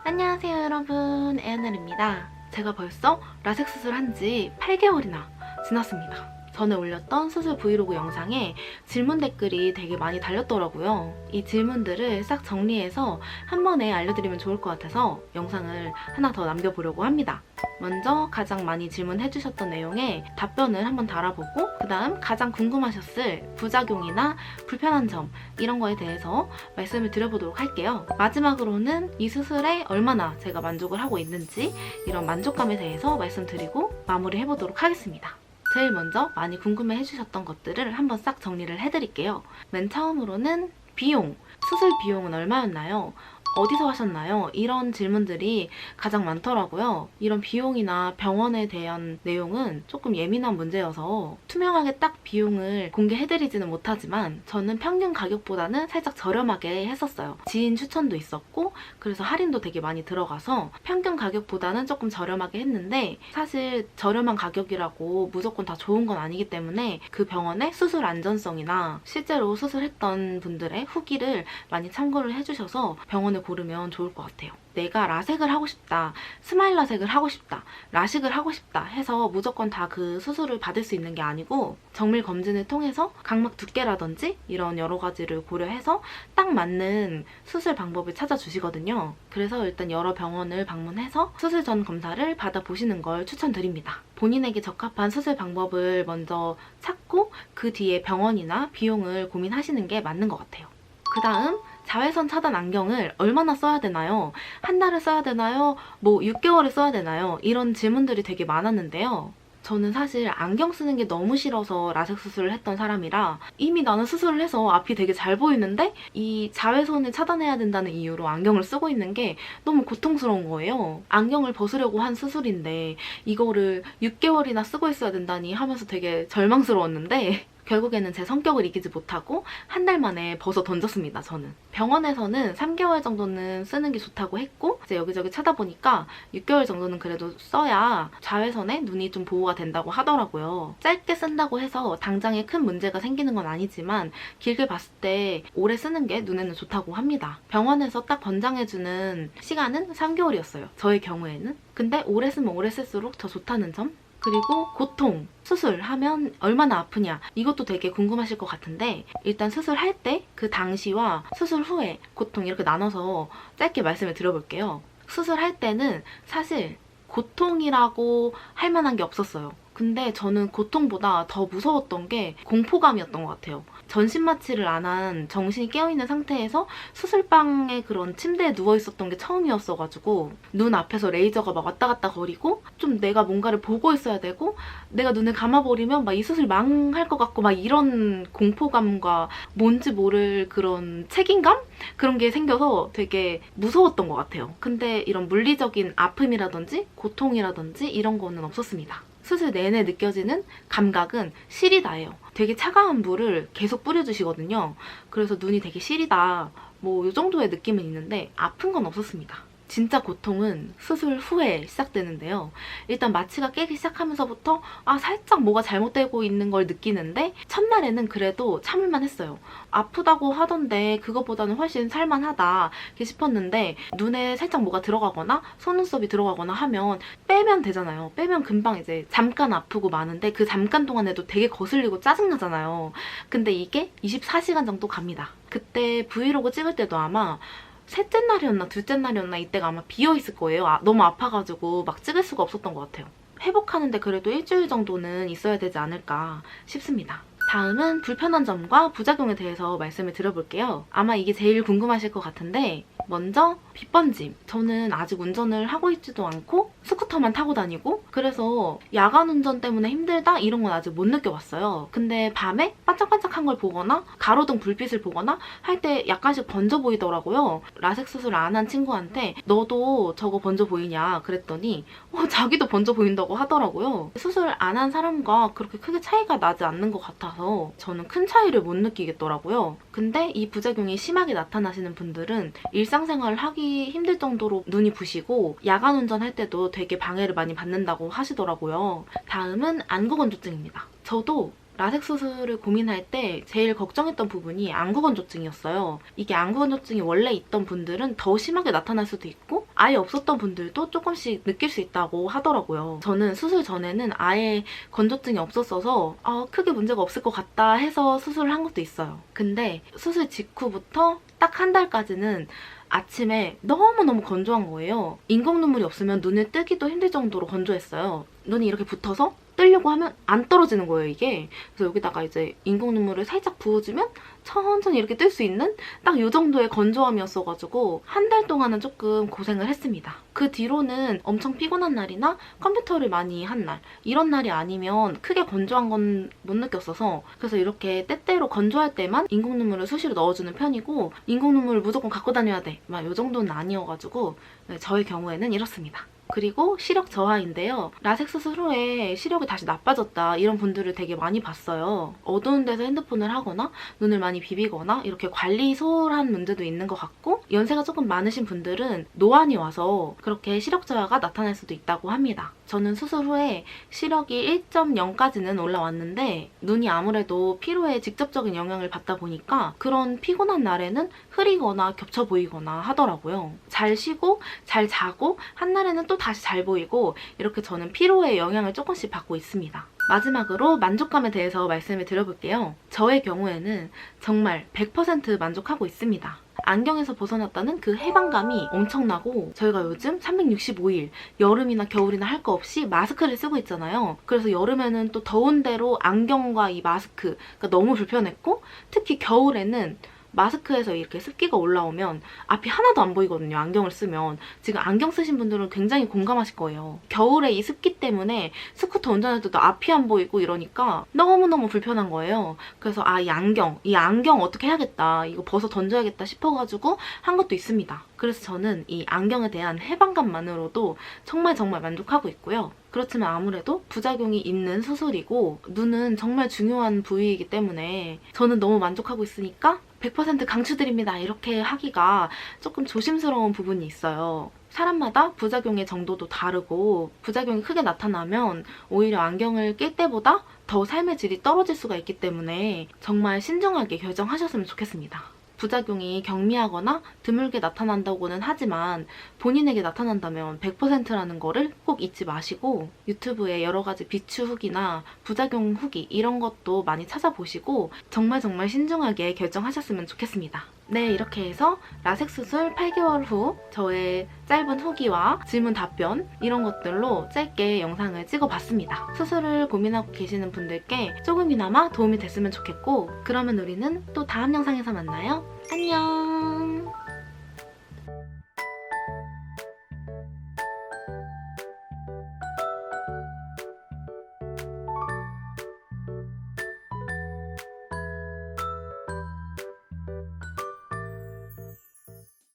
안녕하세요 여러분, 에어넬입니다. 제가 벌써 라섹 수술한 지 8개월이나 지났습니다. 전에 올렸던 수술 브이로그 영상에 질문 댓글이 되게 많이 달렸더라고요. 이 질문들을 싹 정리해서 한 번에 알려드리면 좋을 것 같아서 영상을 하나 더 남겨보려고 합니다. 먼저 가장 많이 질문해주셨던 내용에 답변을 한번 달아보고 그 다음 가장 궁금하셨을 부작용이나 불편한 점 이런 거에 대해서 말씀을 드려보도록 할게요. 마지막으로는 이 수술에 얼마나 제가 만족을 하고 있는지 이런 만족감에 대해서 말씀드리고 마무리해보도록 하겠습니다. 제일 먼저 많이 궁금해 해주셨던 것들을 한번 싹 정리를 해드릴게요. 맨 처음으로는 비용, 수술 비용은 얼마였나요? 어디서 하셨나요? 이런 질문들이 가장 많더라고요. 이런 비용이나 병원에 대한 내용은 조금 예민한 문제여서 투명하게 딱 비용을 공개해드리지는 못하지만 저는 평균 가격보다는 살짝 저렴하게 했었어요. 지인 추천도 있었고 그래서 할인도 되게 많이 들어가서 평균 가격보다는 조금 저렴하게 했는데 사실 저렴한 가격이라고 무조건 다 좋은 건 아니기 때문에 그 병원의 수술 안전성이나 실제로 수술했던 분들의 후기를 많이 참고를 해주셔서 병원을 고르면 좋을 것 같아요. 내가 라섹을 하고 싶다, 스마일 라섹을 하고 싶다, 라식을 하고 싶다 해서 무조건 다 그 수술을 받을 수 있는 게 아니고 정밀 검진을 통해서 각막 두께라든지 이런 여러 가지를 고려해서 딱 맞는 수술 방법을 찾아주시거든요. 그래서 일단 여러 병원을 방문해서 수술 전 검사를 받아보시는 걸 추천드립니다. 본인에게 적합한 수술 방법을 먼저 찾고 그 뒤에 병원이나 비용을 고민하시는 게 맞는 것 같아요. 그 다음 자외선 차단 안경을 얼마나 써야 되나요? 한 달을 써야 되나요? 6개월을 써야 되나요? 이런 질문들이 되게 많았는데요. 저는 사실 안경 쓰는 게 너무 싫어서 라섹 수술을 했던 사람이라 이미 나는 수술을 해서 앞이 되게 잘 보이는데 이 자외선을 차단해야 된다는 이유로 안경을 쓰고 있는 게 너무 고통스러운 거예요. 안경을 벗으려고 한 수술인데 이거를 6개월이나 쓰고 있어야 된다니 하면서 되게 절망스러웠는데 결국에는 제 성격을 이기지 못하고 한 달 만에 벗어 던졌습니다, 저는. 병원에서는 3개월 정도는 쓰는 게 좋다고 했고 이제 여기저기 찾아보니까 6개월 정도는 그래도 써야 자외선에 눈이 좀 보호가 된다고 하더라고요. 짧게 쓴다고 해서 당장에 큰 문제가 생기는 건 아니지만 길게 봤을 때 오래 쓰는 게 눈에는 좋다고 합니다. 병원에서 딱 권장해주는 시간은 3개월이었어요, 저의 경우에는. 근데 오래 쓰면 오래 쓸수록 더 좋다는 점? 그리고 고통, 수술하면 얼마나 아프냐 이것도 되게 궁금하실 것 같은데 일단 수술할 때 그 당시와 수술 후에 고통 이렇게 나눠서 짧게 말씀을 드려볼게요. 수술할 때는 사실 고통이라고 할 만한 게 없었어요. 근데 저는 고통보다 더 무서웠던 게 공포감이었던 것 같아요. 전신 마취를 안 한 정신이 깨어있는 상태에서 수술방에 그런 침대에 누워있었던 게 처음이었어가지고 눈 앞에서 레이저가 막 왔다 갔다 거리고 좀 내가 뭔가를 보고 있어야 되고 내가 눈을 감아버리면 막 이 수술 망할 것 같고 막 이런 공포감과 뭔지 모를 그런 책임감? 그런 게 생겨서 되게 무서웠던 것 같아요. 근데 이런 물리적인 아픔이라든지 고통이라든지 이런 거는 없었습니다. 수술 내내 느껴지는 감각은 시리다예요. 되게 차가운 물을 계속 뿌려주시거든요. 그래서 눈이 되게 시리다 이 정도의 느낌은 있는데 아픈 건 없었습니다. 진짜 고통은 수술 후에 시작되는데요. 일단 마취가 깨기 시작하면서부터 살짝 뭐가 잘못되고 있는 걸 느끼는데 첫날에는 그래도 참을만 했어요. 아프다고 하던데 그거보다는 훨씬 살만하다 싶었는데 눈에 살짝 뭐가 들어가거나 속눈썹이 들어가거나 하면 빼면 되잖아요. 빼면 금방 이제 잠깐 아프고 마는데 그 잠깐 동안에도 되게 거슬리고 짜증나잖아요. 근데 이게 24시간 정도 갑니다. 그때 브이로그 찍을 때도 아마 셋째 날이었나 둘째 날이었나 이때가 아마 비어있을 거예요. 너무 아파가지고 막 찍을 수가 없었던 것 같아요. 회복하는데 그래도 일주일 정도는 있어야 되지 않을까 싶습니다. 다음은 불편한 점과 부작용에 대해서 말씀을 드려볼게요. 아마 이게 제일 궁금하실 것 같은데 먼저 빗번짐. 저는 아직 운전을 하고 있지도 않고 스쿠터만 타고 다니고 그래서 야간 운전 때문에 힘들다 이런 건 아직 못 느껴봤어요. 근데 밤에 반짝반짝한 걸 보거나 가로등 불빛을 보거나 할 때 약간씩 번져 보이더라고요. 라섹 수술 안 한 친구한테 너도 저거 번져 보이냐 그랬더니 자기도 번져 보인다고 하더라고요. 수술 안 한 사람과 그렇게 크게 차이가 나지 않는 것 같아서 저는 큰 차이를 못 느끼겠더라고요. 근데 이 부작용이 심하게 나타나시는 분들은 일상생활을 하기 힘들 정도로 눈이 부시고 야간 운전할 때도 되게 방해를 많이 받는다고 하시더라고요. 다음은 안구건조증입니다. 저도 라섹 수술을 고민할 때 제일 걱정했던 부분이 안구건조증이었어요. 이게 안구건조증이 원래 있던 분들은 더 심하게 나타날 수도 있고 아예 없었던 분들도 조금씩 느낄 수 있다고 하더라고요. 저는 수술 전에는 아예 건조증이 없었어서 크게 문제가 없을 것 같다 해서 수술을 한 것도 있어요. 근데 수술 직후부터 딱 한 달까지는 아침에 너무너무 건조한 거예요. 인공 눈물이 없으면 눈을 뜨기도 힘들 정도로 건조했어요. 눈이 이렇게 붙어서 뜨려고 하면 안 떨어지는 거예요, 이게. 그래서 여기다가 이제 인공 눈물을 살짝 부어주면 천천히 이렇게 뜰 수 있는 딱 이 정도의 건조함이었어가지고 한 달 동안은 조금 고생을 했습니다. 그 뒤로는 엄청 피곤한 날이나 컴퓨터를 많이 한 날, 이런 날이 아니면 크게 건조한 건 못 느꼈어서 그래서 이렇게 때때로 건조할 때만 인공 눈물을 수시로 넣어주는 편이고 인공 눈물을 무조건 갖고 다녀야 돼, 막 이 정도는 아니어가지고 네, 저의 경우에는 이렇습니다. 그리고 시력 저하인데요. 라섹 수술 후에 시력이 다시 나빠졌다 이런 분들을 되게 많이 봤어요. 어두운 데서 핸드폰을 하거나 눈을 많이 비비거나 이렇게 관리 소홀한 문제도 있는 것 같고 연세가 조금 많으신 분들은 노안이 와서 그렇게 시력 저하가 나타날 수도 있다고 합니다. 저는 수술 후에 시력이 1.0까지는 올라왔는데 눈이 아무래도 피로에 직접적인 영향을 받다 보니까 그런 피곤한 날에는 흐리거나 겹쳐 보이거나 하더라고요. 잘 쉬고 잘 자고 한날에는 또 다시 잘 보이고 이렇게 저는 피로에 영향을 조금씩 받고 있습니다. 마지막으로 만족감에 대해서 말씀을 드려볼게요. 저의 경우에는 정말 100% 만족하고 있습니다. 안경에서 벗어났다는 그 해방감이 엄청나고 저희가 요즘 365일 여름이나 겨울이나 할 거 없이 마스크를 쓰고 있잖아요. 그래서 여름에는 또 더운 데로 안경과 이 마스크가 너무 불편했고 특히 겨울에는 마스크에서 이렇게 습기가 올라오면 앞이 하나도 안 보이거든요, 안경을 쓰면. 지금 안경 쓰신 분들은 굉장히 공감하실 거예요. 겨울에 이 습기 때문에 스쿠터 운전할 때도 앞이 안 보이고 이러니까 너무너무 불편한 거예요. 그래서 이 안경 어떻게 해야겠다, 이거 벗어 던져야겠다 싶어가지고 한 것도 있습니다. 그래서 저는 이 안경에 대한 해방감만으로도 정말 만족하고 있고요. 그렇지만 아무래도 부작용이 있는 수술이고 눈은 정말 중요한 부위이기 때문에 저는 너무 만족하고 있으니까 100% 강추드립니다 이렇게 하기가 조금 조심스러운 부분이 있어요. 사람마다 부작용의 정도도 다르고 부작용이 크게 나타나면 오히려 안경을 낄 때보다 더 삶의 질이 떨어질 수가 있기 때문에 정말 신중하게 결정하셨으면 좋겠습니다. 부작용이 경미하거나 드물게 나타난다고는 하지만 본인에게 나타난다면 100%라는 거를 꼭 잊지 마시고 유튜브에 여러 가지 비추 후기나 부작용 후기 이런 것도 많이 찾아보시고 정말 신중하게 결정하셨으면 좋겠습니다. 네, 이렇게 해서 라섹 수술 8개월 후 저의 짧은 후기와 질문 답변 이런 것들로 짧게 영상을 찍어봤습니다. 수술을 고민하고 계시는 분들께 조금이나마 도움이 됐으면 좋겠고 그러면 우리는 또 다음 영상에서 만나요. 안녕!